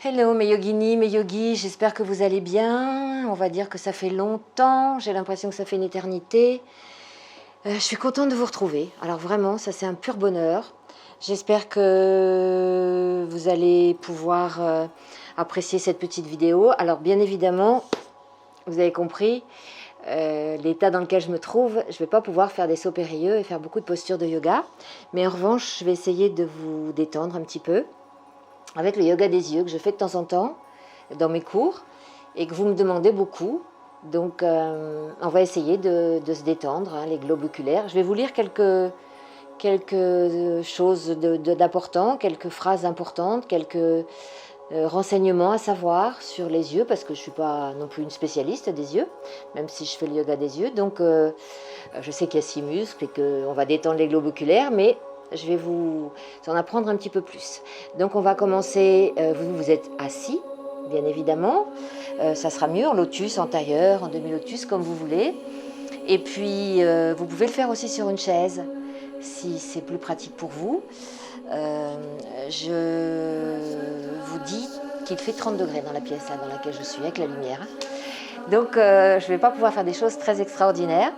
Hello mes yoginis, mes yogis, j'espère que vous allez bien. On va dire que ça fait longtemps, j'ai l'impression que ça fait une éternité. Je suis contente de vous retrouver. Alors vraiment, ça c'est un pur bonheur. J'espère que vous allez pouvoir apprécier cette petite vidéo. Alors bien évidemment, vous avez compris, l'état dans lequel je me trouve, je ne vais pas pouvoir faire des sauts périlleux et faire beaucoup de postures de yoga. Mais en revanche, je vais essayer de vous détendre un petit peu avec le yoga des yeux que je fais de temps en temps dans mes cours et que vous me demandez beaucoup. Donc on va essayer de se détendre, les globes oculaires. Je vais vous lire quelques choses d'important, quelques phrases importantes, quelques renseignements à savoir sur les yeux, parce que je ne suis pas non plus une spécialiste des yeux, même si je fais le yoga des yeux. Donc je sais qu'il y a 6 muscles et qu'on va détendre les globes oculaires, mais je vais vous en apprendre un petit peu plus. Donc on va commencer, vous êtes assis, bien évidemment. Ça sera mieux en lotus, en tailleur, en demi-lotus, comme vous voulez. Et puis vous pouvez le faire aussi sur une chaise, si c'est plus pratique pour vous. Je vous dis qu'il fait 30 degrés dans la pièce là, dans laquelle je suis, avec la lumière. Donc je ne vais pas pouvoir faire des choses très extraordinaires.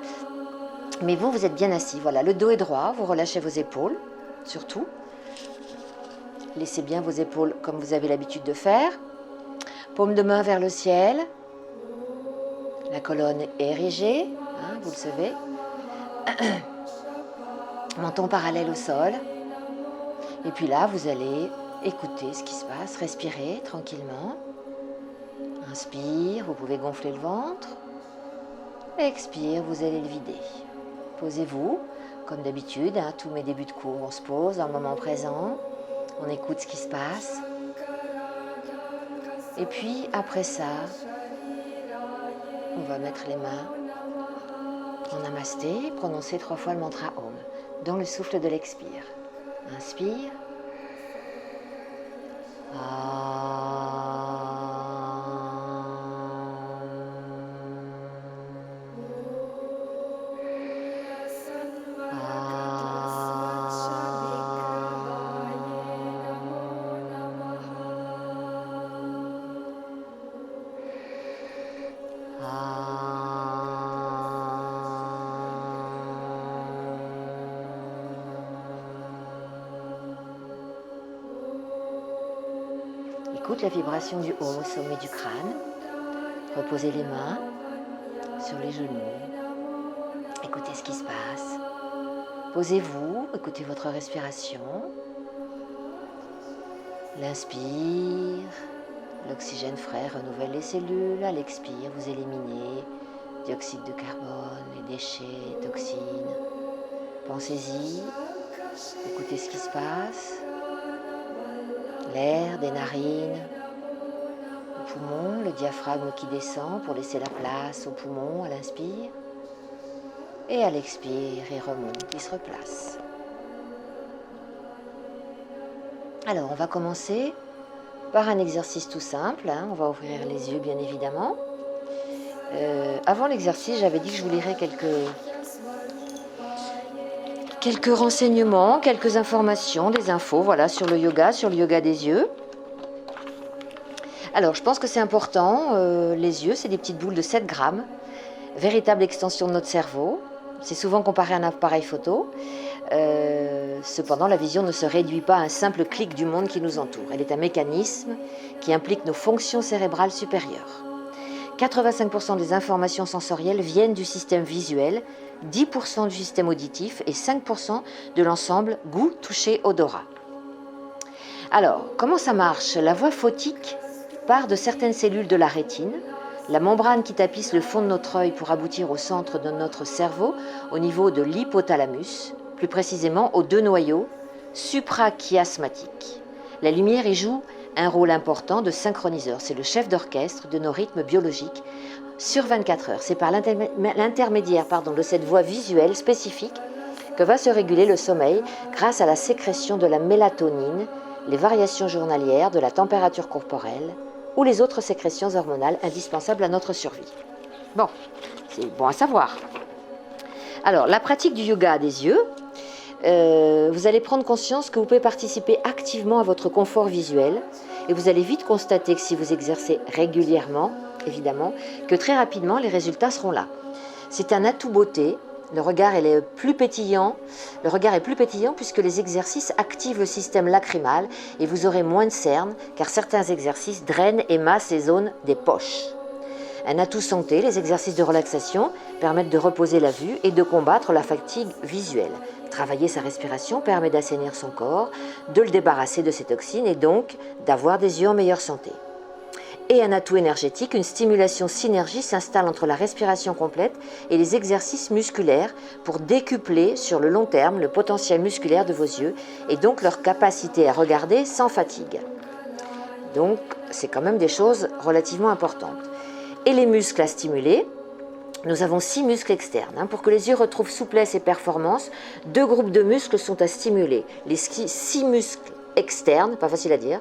Mais vous êtes bien assis. Voilà, le dos est droit, vous relâchez vos épaules, surtout. Laissez bien vos épaules comme vous avez l'habitude de faire. Paume de main vers le ciel. La colonne est érigée, vous le savez. Menton parallèle au sol. Et puis là, vous allez écouter ce qui se passe, respirer tranquillement. Inspire, vous pouvez gonfler le ventre. Expire, vous allez le vider. Posez-vous, comme d'habitude, tous mes débuts de cours, on se pose dans le moment présent, on écoute ce qui se passe. Et puis, après ça, on va mettre les mains en namasté, prononcer 3 fois le mantra Om, dans le souffle de l'expire. Inspire. Écoute la vibration du Om au sommet du crâne. Reposez les mains sur les genoux. Écoutez ce qui se passe. Posez-vous, écoutez votre respiration. L'inspire, l'oxygène frais renouvelle les cellules. À l'expire, vous éliminez dioxyde de carbone, les déchets, toxines. Pensez-y, écoutez ce qui se passe. L'air des narines, au poumon, le diaphragme qui descend pour laisser la place au poumon à l'inspire. Et à l'expire, il remonte, il se replace. Alors, on va commencer par un exercice tout simple. On va ouvrir les yeux, bien évidemment. Avant l'exercice, j'avais dit que je vous lirais quelques renseignements, quelques informations, des infos, voilà, sur le yoga des yeux. Alors, je pense que c'est important. Les yeux, c'est des petites boules de 7 grammes, véritable extension de notre cerveau. C'est souvent comparé à un appareil photo. Cependant, la vision ne se réduit pas à un simple clic du monde qui nous entoure. Elle est un mécanisme qui implique nos fonctions cérébrales supérieures. 85% des informations sensorielles viennent du système visuel, 10% du système auditif et 5% de l'ensemble goût, toucher, odorat. Alors, comment ça marche? La voie photique part de certaines cellules de la rétine, la membrane qui tapisse le fond de notre œil pour aboutir au centre de notre cerveau, au niveau de l'hypothalamus, plus précisément aux 2 noyaux suprachiasmatiques. La lumière y joue un rôle important de synchroniseur. C'est le chef d'orchestre de nos rythmes biologiques sur 24 heures. C'est par l'intermédiaire de cette voie visuelle spécifique que va se réguler le sommeil grâce à la sécrétion de la mélatonine, les variations journalières de la température corporelle ou les autres sécrétions hormonales indispensables à notre survie. Bon, c'est bon à savoir. Alors, la pratique du yoga des yeux, vous allez prendre conscience que vous pouvez participer activement à votre confort visuel Et vous allez vite constater que si vous exercez régulièrement, évidemment, que très rapidement, les résultats seront là. C'est un atout beauté. Le regard est plus pétillant puisque les exercices activent le système lacrymal et vous aurez moins de cernes car certains exercices drainent et massent les zones des poches. Un atout santé, les exercices de relaxation permettent de reposer la vue et de combattre la fatigue visuelle. Travailler sa respiration permet d'assainir son corps, de le débarrasser de ses toxines et donc d'avoir des yeux en meilleure santé. Et un atout énergétique, une stimulation synergie s'installe entre la respiration complète et les exercices musculaires pour décupler sur le long terme le potentiel musculaire de vos yeux et donc leur capacité à regarder sans fatigue. Donc, c'est quand même des choses relativement importantes. Et les muscles à stimuler, nous avons 6 muscles externes. Pour que les yeux retrouvent souplesse et performance, 2 groupes de muscles sont à stimuler. Les 6 muscles externes, pas facile à dire,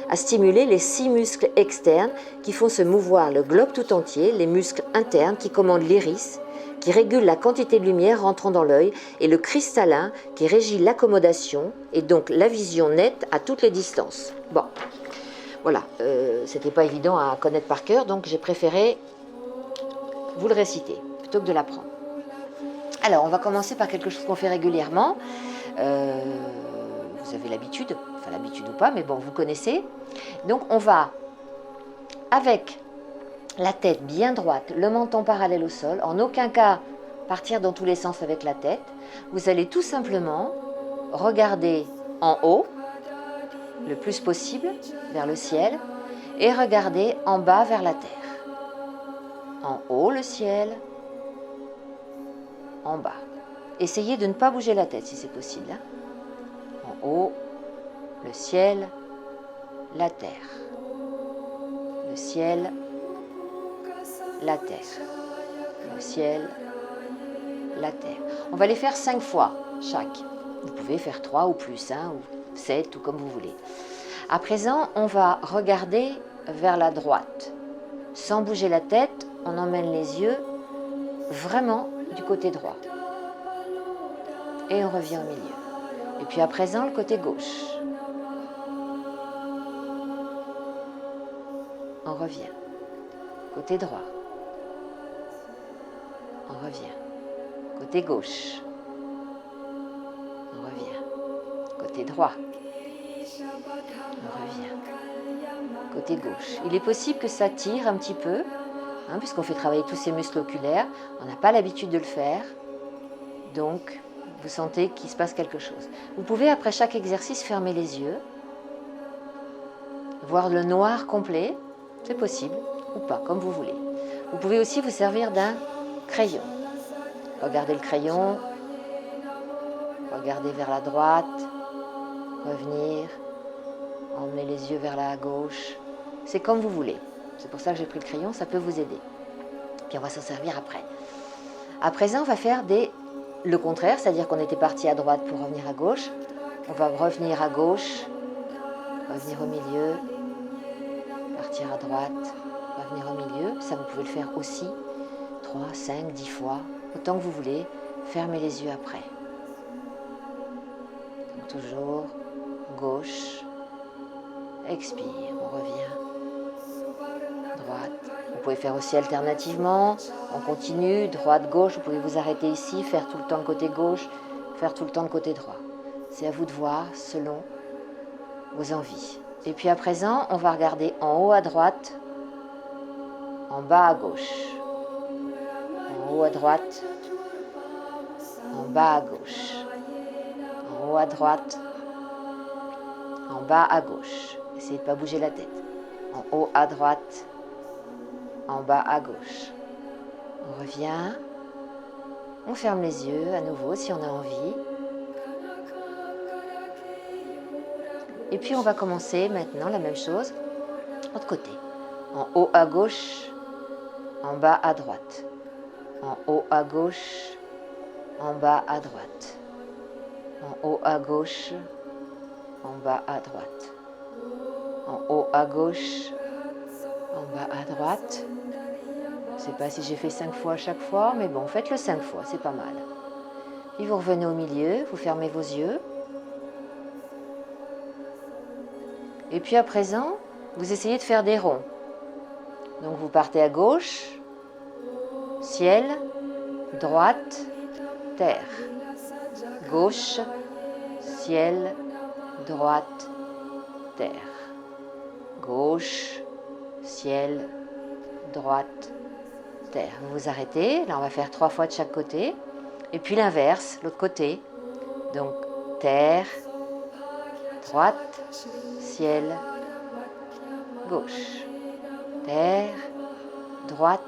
à stimuler les 6 muscles externes qui font se mouvoir le globe tout entier, les muscles internes qui commandent l'iris, qui régulent la quantité de lumière rentrant dans l'œil, et le cristallin qui régit l'accommodation et donc la vision nette à toutes les distances. Bon, voilà, c'était pas évident à connaître par cœur, donc j'ai préféré vous le réciter plutôt que de l'apprendre. Alors, on va commencer par quelque chose qu'on fait régulièrement. Vous avez l'habitude, enfin l'habitude ou pas, mais bon, vous connaissez. Donc, on va, avec la tête bien droite, le menton parallèle au sol, en aucun cas partir dans tous les sens avec la tête. Vous allez tout simplement regarder en haut, le plus possible, vers le ciel, et regarder en bas vers la terre. En haut, le ciel, en bas. Essayez de ne pas bouger la tête si c'est possible. En haut, le ciel, la terre. Le ciel, la terre. Le ciel, la terre. On va les faire 5 fois chaque. Vous pouvez faire 3 ou plus, ou 7 ou comme vous voulez. À présent, on va regarder vers la droite. Sans bouger la tête, on emmène les yeux vraiment du côté droit. Et on revient au milieu. Et puis à présent, le côté gauche. On revient. Côté droit. On revient. Côté gauche. On revient. Côté droit. On revient. Côté gauche. Il est possible que ça tire un petit peu, puisqu'on fait travailler tous ces muscles oculaires. On n'a pas l'habitude de le faire. Donc, vous sentez qu'il se passe quelque chose. Vous pouvez, après chaque exercice, fermer les yeux, voir le noir complet, c'est possible, ou pas, comme vous voulez. Vous pouvez aussi vous servir d'un crayon. Regardez le crayon, regardez vers la droite, revenir, emmener les yeux vers la gauche. C'est comme vous voulez. C'est pour ça que j'ai pris le crayon, ça peut vous aider. Puis on va s'en servir après. À présent, on va faire le contraire, c'est-à-dire qu'on était parti à droite pour revenir à gauche. On va revenir à gauche, revenir au milieu, partir à droite, revenir au milieu. Ça, vous pouvez le faire aussi 3, 5, 10 fois, autant que vous voulez. Fermez les yeux après. Donc, toujours gauche, expire, on revient, droite. Vous pouvez faire aussi alternativement, on continue, droite, gauche, vous pouvez vous arrêter ici, faire tout le temps le côté gauche, faire tout le temps le côté droit. C'est à vous de voir selon vos envies. Et puis à présent, on va regarder en haut à droite, en bas à gauche. En haut à droite, en bas à gauche. En haut à droite, en bas à gauche. Essayez de ne pas bouger la tête. En haut à droite, en bas à gauche. On revient, on ferme les yeux à nouveau si on a envie. Et puis on va commencer maintenant la même chose, l'autre côté. En haut à gauche, en bas à droite. En haut à gauche, en bas à droite. En haut à gauche, en bas à droite. En haut à gauche, en bas à droite. Je ne sais pas si j'ai fait 5 fois à chaque fois, mais bon, faites-le 5 fois, c'est pas mal. Puis vous revenez au milieu, vous fermez vos yeux. Et puis à présent, vous essayez de faire des ronds. Donc vous partez à gauche, ciel, droite, terre. Gauche, ciel, droite, terre. Gauche, ciel, droite, terre. Vous vous arrêtez, là on va faire 3 fois de chaque côté. Et puis l'inverse, l'autre côté. Donc terre, droite, ciel, gauche. Terre, droite,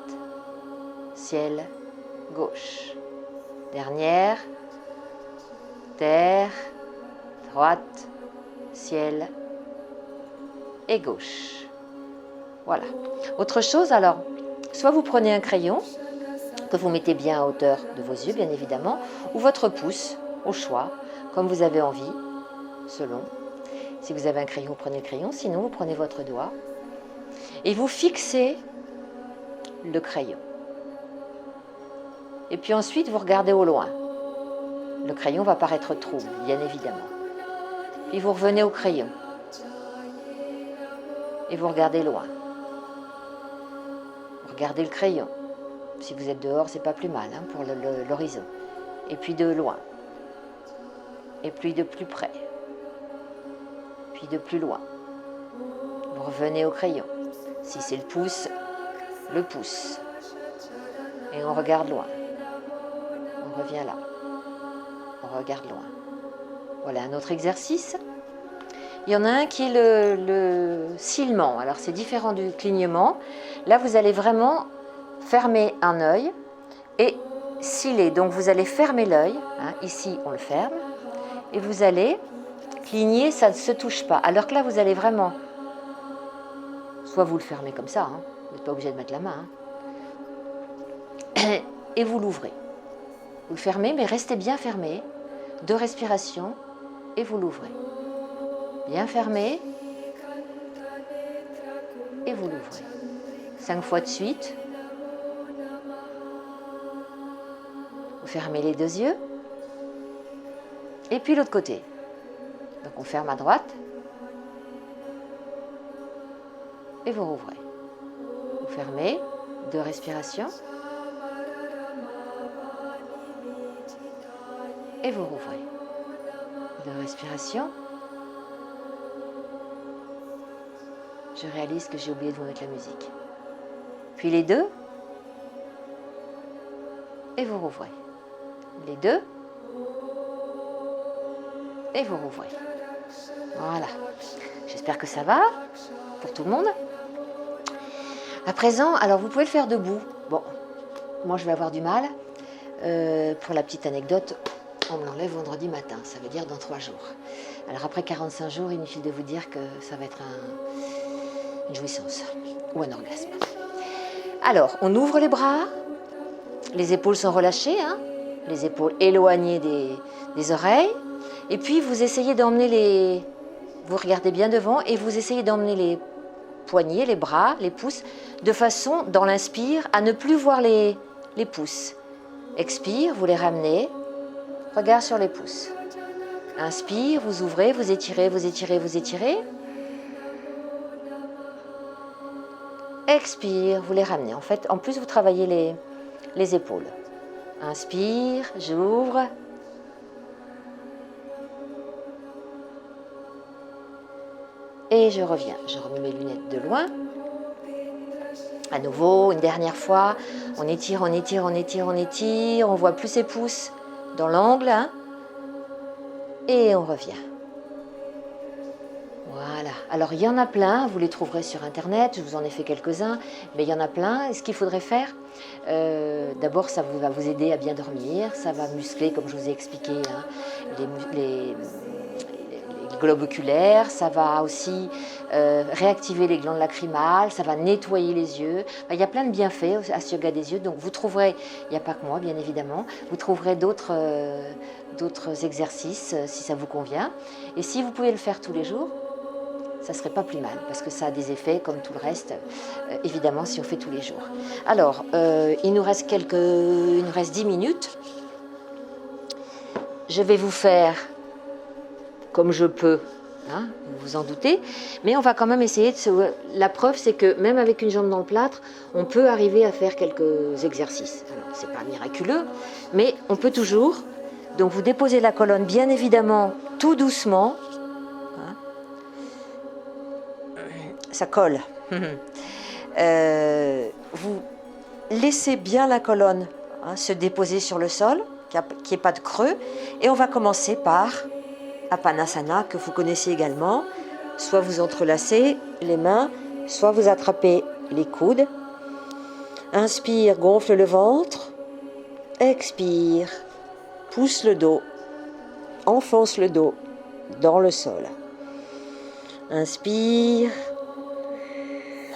ciel, gauche. Dernière, terre, droite, ciel et gauche. Voilà. Autre chose alors, soit vous prenez un crayon que vous mettez bien à hauteur de vos yeux, bien évidemment, ou votre pouce, au choix, comme vous avez envie, selon. Si vous avez un crayon, vous prenez le crayon, sinon vous prenez votre doigt et vous fixez le crayon. Et puis ensuite, vous regardez au loin. Le crayon va paraître trouble, bien évidemment. Puis vous revenez au crayon. Et vous regardez loin. Vous regardez le crayon. Si vous êtes dehors, c'est pas plus mal hein, pour l'horizon. Et puis de loin. Et puis de plus près. Puis de plus loin. Vous revenez au crayon. Si c'est le pouce. Et on regarde loin. On revient là. On regarde loin. Voilà un autre exercice. Il y en a un qui est le cîlement. Alors c'est différent du clignement. Là vous allez vraiment fermer un œil et ciller. Donc vous allez fermer l'œil. Hein, ici on le ferme. Et vous allez cligner, ça ne se touche pas. Alors que là vous allez vraiment, soit vous le fermez comme ça, hein, vous n'êtes pas obligé de mettre la main. Hein, et vous l'ouvrez. Vous le fermez, mais restez bien fermé. 2 respirations et vous l'ouvrez. Bien fermé et vous l'ouvrez. 5 fois de suite. Vous fermez les 2 yeux. Et puis l'autre côté. Donc on ferme à droite. Et vous rouvrez. Vous fermez. 2 respirations. Et vous rouvrez. 2 respirations. Je réalise que j'ai oublié de vous mettre la musique. Puis les 2. Et vous rouvrez. Les 2. Et vous rouvrez. Voilà. J'espère que ça va pour tout le monde. À présent, alors vous pouvez le faire debout. Bon, moi je vais avoir du mal. Pour la petite anecdote, on me l'enlève vendredi matin, ça veut dire dans 3 jours. Alors après 45 jours, inutile de vous dire que ça va être une jouissance ou un orgasme. Alors, on ouvre les bras, les épaules sont relâchées, hein, les épaules éloignées des oreilles, et puis vous essayez d'emmener vous regardez bien devant et vous essayez d'emmener les poignets, les bras, les pouces, de façon, dans l'inspire, à ne plus voir les pouces. Expire, vous les ramenez, regard sur les pouces. Inspire, vous ouvrez, vous étirez, vous étirez, vous étirez. Expire, vous les ramenez. En fait, en plus, vous travaillez les épaules. Inspire, j'ouvre. Et je reviens. Je remets mes lunettes de loin. À nouveau, une dernière fois. On étire, on étire, on étire, on étire. On voit plus ses pouces dans l'angle. Hein, et on revient. Voilà. Alors, il y en a plein. Vous les trouverez sur Internet. Je vous en ai fait quelques-uns. Mais il y en a plein. Et ce qu'il faudrait faire, d'abord, ça va vous aider à bien dormir. Ça va muscler, comme je vous ai expliqué, hein, les globes oculaires. Ça va aussi réactiver les glandes lacrymales. Ça va nettoyer les yeux. Enfin, il y a plein de bienfaits à ce yoga des yeux. Donc, vous trouverez, il n'y a pas que moi, bien évidemment, vous trouverez d'autres exercices si ça vous convient. Et si vous pouvez le faire tous les jours, ça ne serait pas plus mal, parce que ça a des effets comme tout le reste, évidemment, si on fait tous les jours. Alors, il nous reste 10 minutes. Je vais vous faire, comme je peux, hein, vous vous en doutez. Mais on va quand même essayer de se... La preuve, c'est que même avec une jambe dans le plâtre, on peut arriver à faire quelques exercices. Alors, c'est pas miraculeux, mais on peut toujours. Donc, vous déposez la colonne, bien évidemment, tout doucement. Hein. Ça colle. Vous laissez bien la colonne se déposer sur le sol, qu'il n'y ait pas de creux. Et on va commencer par Apanasana, que vous connaissez également. Soit vous entrelacez les mains, soit vous attrapez les coudes. Inspire, gonfle le ventre. Expire, pousse le dos, enfonce le dos dans le sol. Inspire,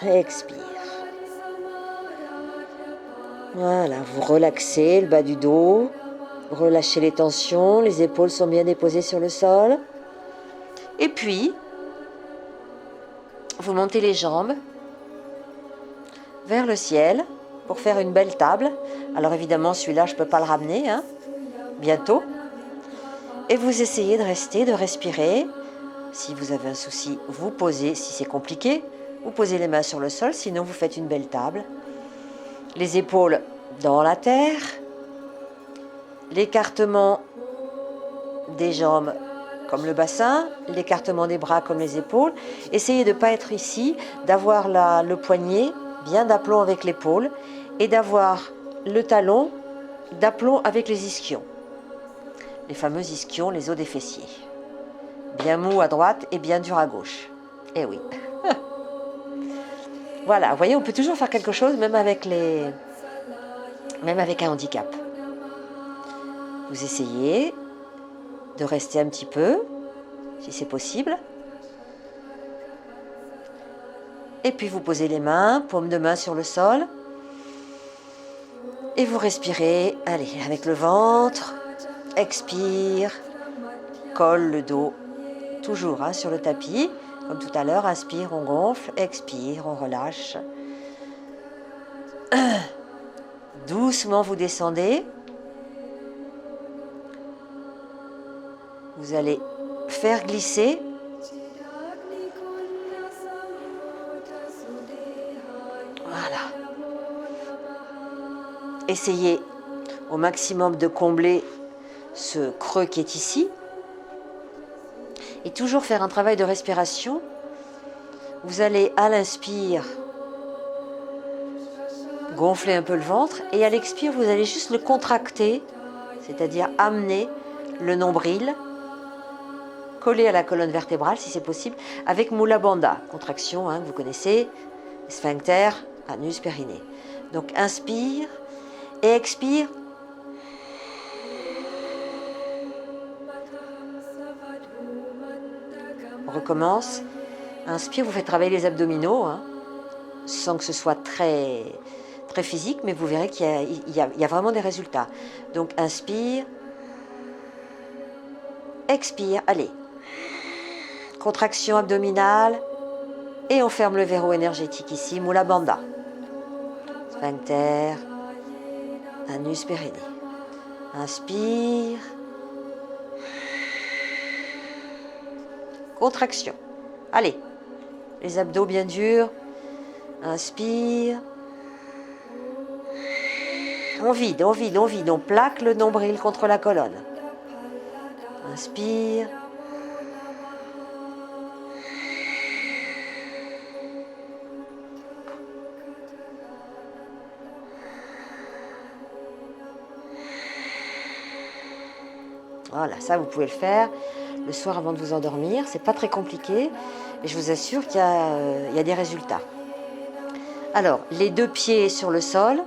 expire. Voilà, vous relaxez le bas du dos, relâchez les tensions, les épaules sont bien déposées sur le sol. Et puis, vous montez les jambes vers le ciel pour faire une belle table. Alors évidemment, celui-là, je ne peux pas le ramener, hein, bientôt. Et vous essayez de rester, de respirer. Si vous avez un souci, vous posez. Si c'est compliqué, vous posez les mains sur le sol, sinon vous faites une belle table. Les épaules dans la terre, l'écartement des jambes comme le bassin, l'écartement des bras comme les épaules. Essayez de ne pas être ici, d'avoir le poignet bien d'aplomb avec l'épaule et d'avoir le talon d'aplomb avec les ischions. Les fameux ischions, les os des fessiers. Bien mou à droite et bien dur à gauche. Eh oui. Voilà, vous voyez, on peut toujours faire quelque chose même avec un handicap. Vous essayez de rester un petit peu, si c'est possible. Et puis vous posez les mains, paume de main sur le sol. Et vous respirez, allez, avec le ventre. Expire, colle le dos, toujours sur le tapis. Comme tout à l'heure, inspire, on gonfle, expire, on relâche. Doucement, vous descendez. Vous allez faire glisser voilà. Essayez au maximum de combler ce creux qui est ici. Et toujours faire un travail de respiration. Vous allez à l'inspire gonfler un peu le ventre et à l'expire, vous allez juste le contracter, c'est-à-dire amener le nombril collé à la colonne vertébrale si c'est possible, avec Mula Bandha, contraction que vous connaissez, sphincter, anus, périnée. Donc inspire et expire. On recommence. Inspire, vous faites travailler les abdominaux, sans que ce soit très, très physique, mais vous verrez qu'il y a vraiment des résultats. Donc inspire, expire, allez. Contraction abdominale et on ferme le verrou énergétique ici, Mula Bandha. Sphincter, anus, périnée. Inspire. Contraction. Allez, les abdos bien durs. Inspire. On vide, on vide, on vide. On plaque le nombril contre la colonne. Inspire. Voilà, ça vous pouvez le faire le soir avant de vous endormir. C'est pas très compliqué et je vous assure qu'il y a des résultats. Alors, les deux pieds sur le sol.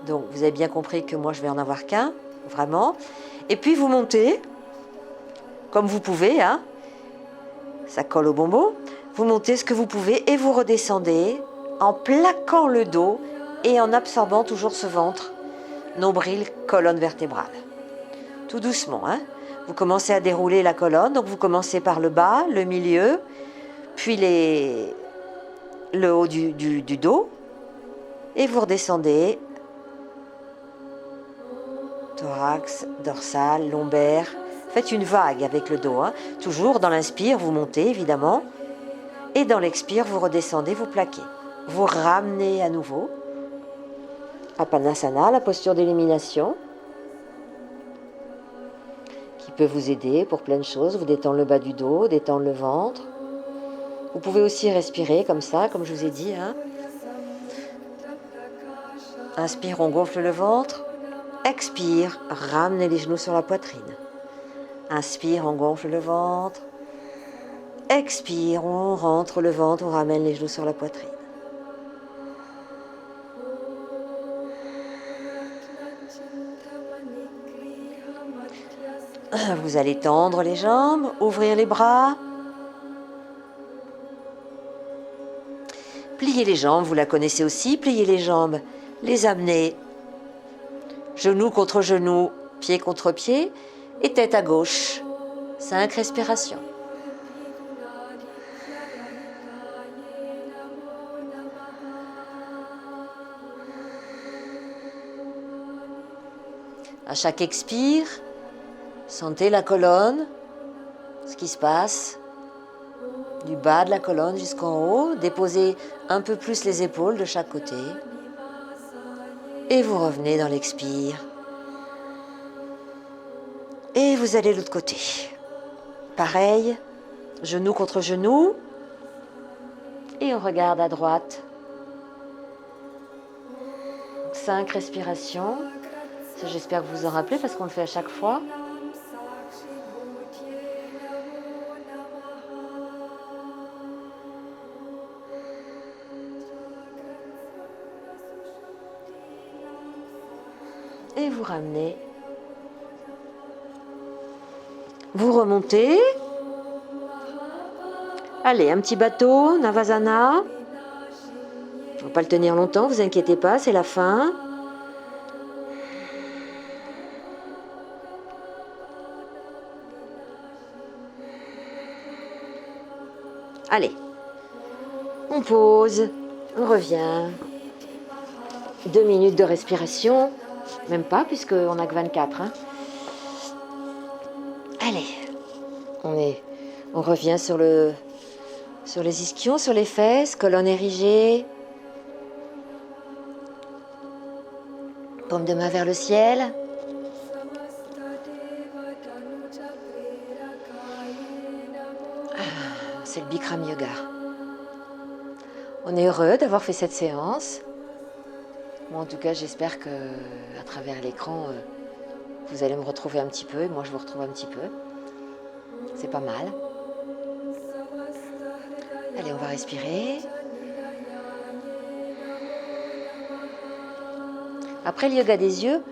Donc, vous avez bien compris que moi, je vais en avoir qu'un, vraiment. Et puis, vous montez, comme vous pouvez, ça colle au bonbon. Vous montez ce que vous pouvez et vous redescendez en plaquant le dos et en absorbant toujours ce ventre, nombril, colonne vertébrale. Tout doucement, Vous commencez à dérouler la colonne, donc vous commencez par le bas, le milieu, puis le haut du dos, et vous redescendez. Thorax, dorsal, lombaire, Faites une vague avec le dos. Hein. Toujours dans l'inspire, vous montez évidemment. Et dans l'expire, vous redescendez, vous plaquez. Vous ramenez à nouveau. Apanasana, la posture d'élimination, qui peut vous aider pour plein de choses. Vous détendre le bas du dos, détendre le ventre. Vous pouvez aussi respirer comme ça, comme je vous ai dit. Hein. Inspire, on gonfle le ventre. Expire, ramenez les genoux sur la poitrine. Inspire, on gonfle le ventre. Expire, on rentre le ventre, on ramène les genoux sur la poitrine. Vous allez tendre les jambes, ouvrir les bras. Pliez les jambes, vous la connaissez aussi, pliez les jambes, les amener. Genou contre genou, pied contre pied et tête à gauche. 5 respirations. À chaque expire, sentez la colonne, ce qui se passe, du bas de la colonne jusqu'en haut. Déposez un peu plus les épaules de chaque côté. Et vous revenez dans l'expire. Et vous allez de l'autre côté. Pareil, genou contre genou. Et on regarde à droite. 5 respirations. Ça, j'espère que vous vous en rappelez parce qu'on le fait à chaque fois. Et vous ramenez. Vous remontez. Allez, un petit bateau, Navasana. On ne va pas le tenir longtemps, vous inquiétez pas, c'est la fin. Allez, on pose, on revient. 2 minutes de respiration, même pas puisqu'on n'a que 24. Hein. Allez, on revient sur les ischions, sur les fesses, colonne érigée. Paume de main vers le ciel. C'est le Bikram Yoga. On est heureux d'avoir fait cette séance. Moi, en tout cas, j'espère que à travers l'écran, vous allez me retrouver un petit peu et moi, je vous retrouve un petit peu. C'est pas mal. Allez, on va respirer. Après le yoga des yeux,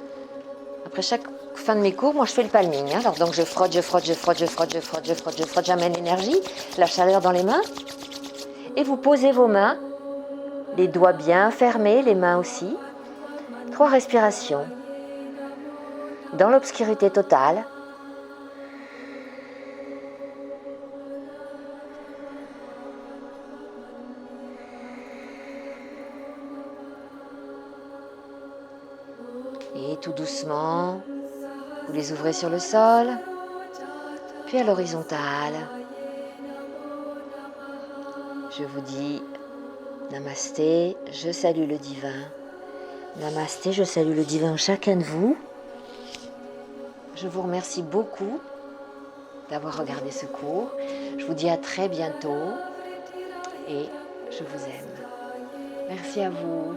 après chaque fin de mes cours, moi je fais le palming. Hein. Alors donc je frotte, j'amène l'énergie, la chaleur dans les mains. Et vous posez vos mains, les doigts bien fermés, les mains aussi. 3 respirations. Dans l'obscurité totale. Et tout doucement, vous les ouvrez sur le sol, puis à l'horizontale. Je vous dis Namasté, je salue le divin. Namasté, je salue le divin en chacun de vous. Je vous remercie beaucoup d'avoir regardé ce cours. Je vous dis à très bientôt et je vous aime. Merci à vous.